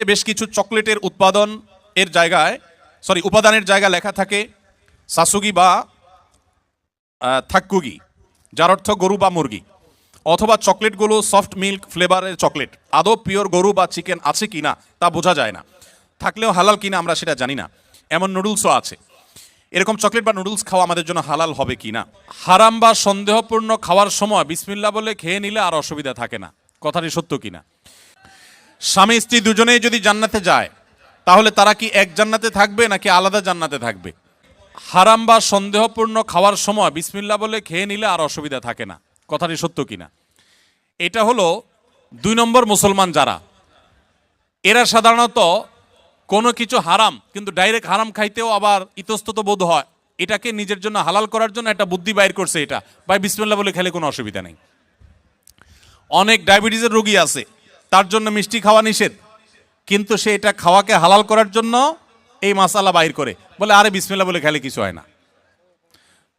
বেশ কিছু চকলেটের উপাদানের জায়গা লেখা থাকে সাসুগি বা থাক্কুগি, যার অর্থ গরু বা মুরগি, অথবা চকলেটগুলো সফট মিল্ক ফ্লেভারের চকলেট। আদৌ পিওর গরু বা চিকেন আছে কিনা তা বোঝা যায় না, থাকলেও হালাল কিনা আমরা সেটা জানি না। এমন নুডলসও আছে। এরকম চকলেট বা নুডলস খাওয়া আমাদের জন্য হালাল হবে কিনা। হারাম বা সন্দেহপূর্ণ খাওয়ার সময় বিসমিল্লাহ বলে খেয়ে নিলে আর অসুবিধা থাকে না, কথাটি সত্য কিনা। স্বামী স্ত্রী দুজনেই যদি জান্নাতে যায় তাহলে তারা কি এক জান্নাতে থাকবে নাকি আলাদা জান্নাতে থাকবে? হারাম বা সন্দেহপূর্ণ খাওয়ার সময় বিসমিল্লাহ বলে খেয়ে নিলে আর অসুবিধা থাকে না, কথাটি সত্য কিনা। এটা হলো 2 নম্বর মুসলমান যারা, এরা সাধারণত কোনো কিছু হারাম কিন্তু ডাইরেক্ট হারাম খাইতেও আবার ইতস্তত বোধ হয়, এটাকে নিজের জন্য হালাল করার জন্য একটা বুদ্ধি বাইর করছে, এটা ভাই বিসমিল্লাহ বলে খেলে কোনো অসুবিধা নেই। অনেক ডায়াবেটিসের রোগী আছে, তার জন্য মিষ্টি খাওয়া নিষেধ, কিন্তু সে এটা খাওয়াকে হালাল করার জন্য এই মাসালা বাইর করে বলে আরে বিসমিল্লাহ বলে খেলে কিছু হয় না।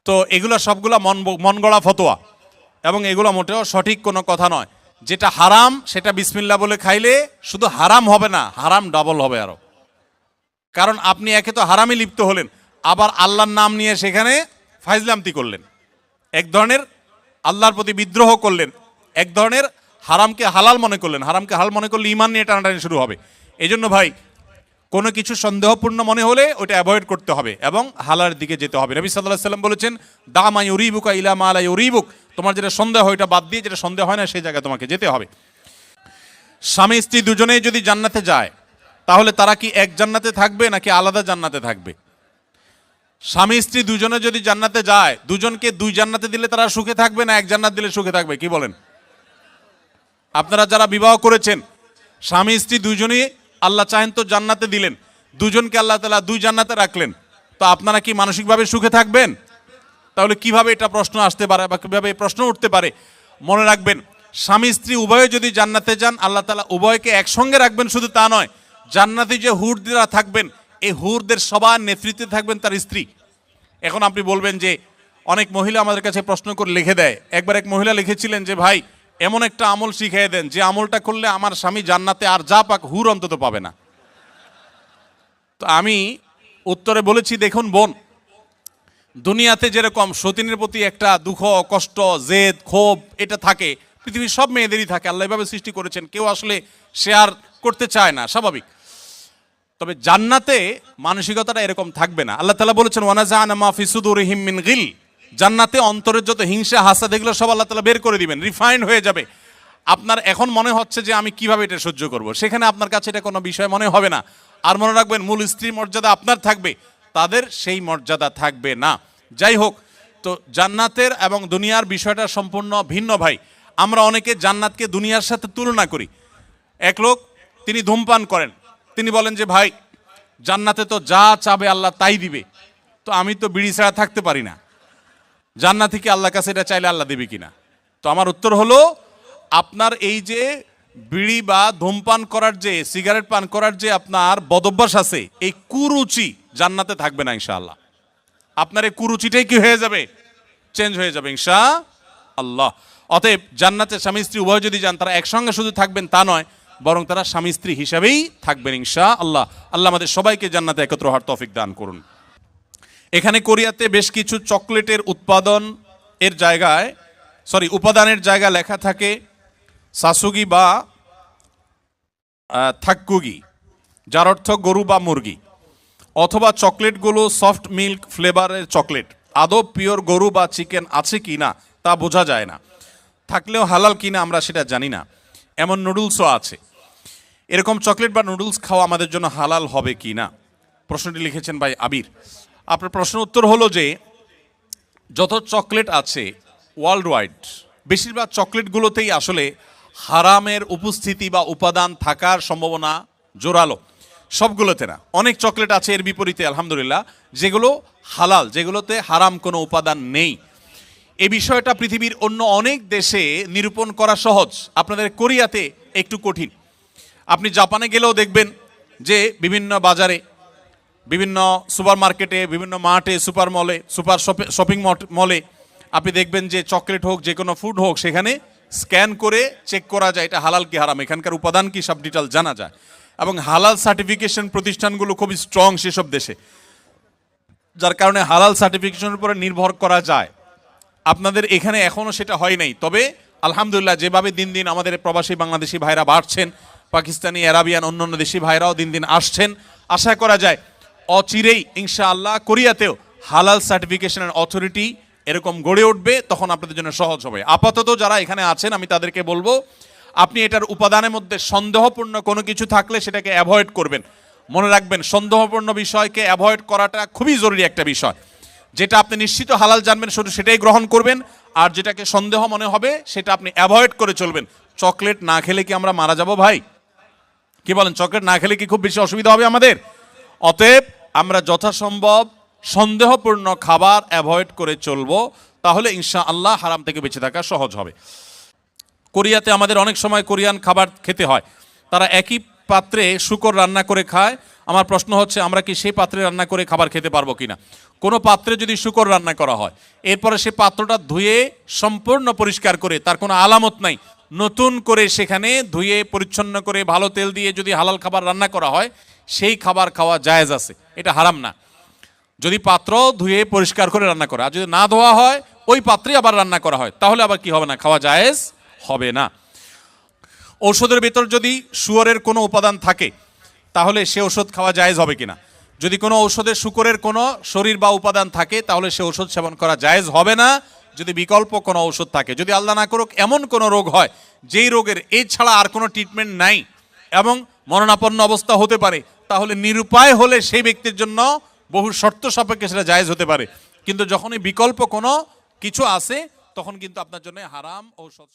তো এগুলো সবগুলা মন গড়া ফতোয়া এবং এগুলো মোটেও সঠিক কোনো কথা নয়। যেটা হারাম সেটা বিসমিল্লাহ বলে খাইলে শুধু হারাম হবে না, হারাম ডাবল হবে আরো। কারণ আপনি একে তো হারামে লিপ্ত হলেন, আবার আল্লাহর নাম নিয়ে সেখানে ফাইজলামতি করলেন, এক ধরনের আল্লাহর প্রতি বিদ্রোহ করলেন, এক ধরনের হারামকে হালাল মনে করলেন। হারামকে হালাল মনে করলে ঈমান নিয়ে টানাটানি শুরু হবে। এই জন্য ভাই কোনো কিছু সন্দেহপূর্ণ মনে হলে ওটা অ্যাভয়েড করতে হবে এবং হালালের দিকে যেতে হবে। নবী সাল্লাল্লাহু আলাইহি ওয়াসাল্লাম বলেছেন, দামা ইউরিবুকা ইলা মা লা ইউরিবুক, তোমার যেটা সন্দেহ হয় ওটা বাদ দিয়ে যেটা সন্দেহ হয় না সেই জায়গায় তোমাকে যেতে হবে। স্বামী স্ত্রী দুজনেই যদি জান্নাতে যায় তাহলে তারা কি এক জান্নাতে থাকবে নাকি আলাদা জান্নাতে থাকবে? স্বামী স্ত্রী দুজনে যদি জান্নাতে যায়, দুজনকে 2 জান্নাতে দিলে তারা সুখে থাকবে না এক জান্নাত দিলে সুখে থাকবে? কি বলেন? আপনারা যারা বিবাহ করেছেন, স্বামী স্ত্রী দুজনেই আল্লাহ চাহেন তো জান্নাতে দিলেন, দুজনকে আল্লাহ তাআলা 2 জান্নাতে রাখলেন, তো আপনারা কি মানসিকভাবে সুখে থাকবেন? তাহলে কিভাবে এটা প্রশ্ন আসতে পারে বা কিভাবে প্রশ্ন উঠতে পারে? মনে রাখবেন, স্বামী স্ত্রী উভয়ে যদি জান্নাতে যান আল্লাহ তাআলা উভয়কে একসঙ্গে রাখবেন, শুধু তা নয়, জান্নাতে যে হুররা থাকবেন এই হুরদের সবার নেতৃত্বে থাকবেন তার স্ত্রী। এখন আপনি বলবেন যে অনেক মহিলা আমাদের কাছে প্রশ্ন করে লিখে দেয়। একবার এক মহিলা লিখেছিলেন যে ভাই এমন একটা আমল শিখিয়ে দেন যে আমলটা করলে আমার স্বামী জান্নাতে আর যা পাক হুর অন্তত পাবে না। তো আমি উত্তরে বলেছি, দেখুন বোন, দুনিয়াতে যেরকম সতীনের প্রতি একটা দুঃখ কষ্ট জেদ ক্ষোভ এটা থাকে, পৃথিবীর সব মেয়েদেরই থাকে, আল্লাহ এভাবে সৃষ্টি করেছেন, কেউ আসলে শেয়ার করতে চায় না, স্বাভাবিক। তবে জান্নাতে মানসিকতাটা এরকম থাকবে না। আল্লাহ তাআলা বলেছেন, ওয়ানাজা'না মা ফি সুদুরিহিম মিন গিল, জান্নাতে অন্তরের যত হিংসা হাসাদ এগুলো সব আল্লাহ তাআলা বের করে দিবেন, রিফাইন্ড হয়ে যাবে। আপনার এখন মনে হচ্ছে যে আমি কিভাবে এটা সহ্য করব, সেখানে আপনার কাছে এটা কোনো বিষয় মনে হবে না। আর মনে রাখবেন, মূল স্ত্রীর মর্যাদা আপনার থাকবে, তাদের সেই মর্যাদা থাকবে না। যাই হোক, তো জান্নাতের এবং দুনিয়ার বিষয়টা সম্পূর্ণ ভিন্ন ভাই। আমরা অনেকে জান্নাতকে দুনিয়ার সাথে তুলনা করি। এক লোক তিনি ধূমপান করেন, তিনি বলেন যে ভাই জান্নাতে তো যা চাবে আল্লাহ তাই দিবে, তো আমি তো বিড়ি ছাড়া থাকতে পারি না, জান্নাতে কি আল্লাহর কাছে এটা চাইলে আল্লাহ দেবে কিনা? তো আমার উত্তর হলো, আপনার এই যে বিড়ি বা ধূমপান করার যে সিগারেট পান করার যে আপনার বদভ্যাস আছে, এই কুরুচি জান্নাতে থাকবে না ইনশাআল্লাহ। আপনার এই কুরুচিটাই কি হয়ে যাবে? চেঞ্জ হয়ে যাবে ইনশাআল্লাহ। অতএব জান্নাতে স্বামী স্ত্রী উভয় যদি যান, তারা একসঙ্গে শুধু থাকবেন তা নয়, বরং তারা স্বামী স্ত্রী হিসাবেই থাকবেন ইনশাআল্লাহ। আল্লাহ আমাদের সবাইকে জান্নাতে একত্র হওয়ার তৌফিক দান করুন। এখানে কোরিয়াতে বেশ কিছু চকলেটের উপাদানের জায়গা লেখা থাকে সাসুগি বা থাক্কুগি, যার অর্থ গরু বা মুরগি, অথবা চকলেটগুলো সফট মিল্ক ফ্লেভারের চকলেট। আদৌ পিওর গরু বা চিকেন আছে কিনা তা বোঝা যায় না, থাকলেও হালাল কিনা আমরা সেটা জানি না। এমন নুডলসও আছে। এরকম চকলেট বা নুডলস খাওয়া আমাদের জন্য হালাল হবে কিনা, প্রশ্নটি লিখেছেন ভাই আবির। আপনার প্রশ্ন উত্তর হলো যে যত চকলেট আছে ওয়ার্ল্ড ওয়াইড, বেশিরভাগ চকলেটগুলোতেই আসলে হারামের উপস্থিতি বা উপাদান থাকার সম্ভাবনা জোরালো, সবগুলোতে না। অনেক চকলেট আছে এর বিপরীতে আলহামদুলিল্লাহ যেগুলো হালাল, যেগুলোতে হারাম কোনো উপাদান নেই। এই বিষয়টা পৃথিবীর অন্য অনেক দেশে নিরূপণ করা সহজ, আপনাদের কোরিয়াতে একটু কঠিন। আপনি জাপানে গেলেও দেখবেন যে বিভিন্ন বাজারে, বিভিন্ন সুপার মার্কেটে, বিভিন্ন মার্টে, সুপার মলে, সুপার শপিং মলে আপনি দেখবেন যে চকলেট হোক যে কোনো ফুড হোক, সেখানে স্ক্যান করে চেক করা যায় এটা হালাল কি হারাম, এখানকার উপাদান কি, সব ডিটেল জানা যায়। এবং হালাল সার্টিফিকেশন প্রতিষ্ঠানগুলো খুবই স্ট্রং সেসব দেশে, যার কারণে হালাল সার্টিফিকেশনের উপরে নির্ভর করা যায়। আপনাদের এখানে এখনও সেটা হয় নাই, তবে আলহামদুলিল্লাহ যেভাবে দিন দিন আমাদের প্রবাসী বাংলাদেশি ভাইরা বাড়ছেন, পাকিস্তানি, আরাবিয়ান, অন্যান্য দেশি ভাইরাও দিন দিন আসছেন, আশা করা যায় অচিরেই ইনশাআল্লাহ কোরিয়াতেও হালাল সার্টিফিকেশনের অথরিটি এরকম গড়ে উঠবে, তখন আপনাদের জন্য সহজ হবে। আপাতত যারা এখানে আছেন আমি তাদেরকে বলবো, আপনি এটার উপাদানের মধ্যে সন্দেহপূর্ণ কোনো কিছু থাকলে সেটাকে অ্যাভয়েড করবেন। মনে রাখবেন, সন্দেহপূর্ণ বিষয়কে অ্যাভয়েড করাটা খুবই জরুরি একটা বিষয়। যেটা আপনি নিশ্চিত হালাল জানবেন শুধু সেটাই গ্রহণ করবেন, আর যেটাকে সন্দেহ মনে হবে সেটা আপনি অ্যাভয়েড করে চলবেন। চকলেট না খেলে কি আমরা মারা যাব ভাই? কি বলেন, চকলেট না খেলে কি খুব বেশি অসুবিধা হবে আমাদের? অতএব আমরা যথাসম্ভব সন্দেহপূর্ণ খাবার অ্যাভয়েড করে চলবো, তাহলে ইনশাআল্লাহ হারাম থেকে বেঁচে থাকা সহজ হবে। কোরিয়াতে আমাদের অনেক সময় কোরিয়ান খাবার খেতে হয়, তারা একই পাত্রে শূকর রান্না করে খায়। আমার প্রশ্ন হচ্ছে, আমরা কি সেই পাত্রে রান্না করে খাবার খেতে পারবো কিনা? কোনো পাত্রে যদি শূকর রান্না করা হয়, এরপরে সে পাত্রটা ধুয়ে সম্পূর্ণ পরিষ্কার করে, তার কোনো আলামত নাই, নতুন করে সেখানে ধুয়ে পরিচ্ছন্ন করে ভালো তেল দিয়ে যদি হালাল খাবার রান্না করা হয়, সেই খাবার খাওয়া জায়েজ আছে, এটা হারাম না। যদি পাত্র ধুয়ে পরিষ্কার করে রান্না করা, আর যদি না ধোয়া হয় ওই পাত্রে আবার রান্না করা হয়, তাহলে আবার কি হবে না, খাওয়া জায়েজ হবে না। ঔষধের ভিতর যদি শুয়োরের কোনো উপাদান থাকে, তাহলে সে ওষুধ খাওয়া জায়েজ হবে কিনা? যদি কোনো ঔষধে শুকরের কোনো শরীর বা উপাদান থাকে, তাহলে সে ওষুধ সেবন করা জায়েজ হবে না। যদি বিকল্প কোনো ঔষধ থাকে, যদি আল্লাহ না করুক এমন কোনো রোগ হয় যেই রোগের এই ছাড়া আর কোনো ট্রিটমেন্ট নাই এবং মরণাপন্ন অবস্থা হতে পারে, তাহলে নিরুপায় হলে সেই ব্যক্তির জন্য বহু শর্ত সাপেক্ষে সেটা জায়েজ হতে পারে। কিন্তু যখনই বিকল্প কোনো কিছু আছে, তখন কিন্তু আপনার জন্য হারাম ঔষধ।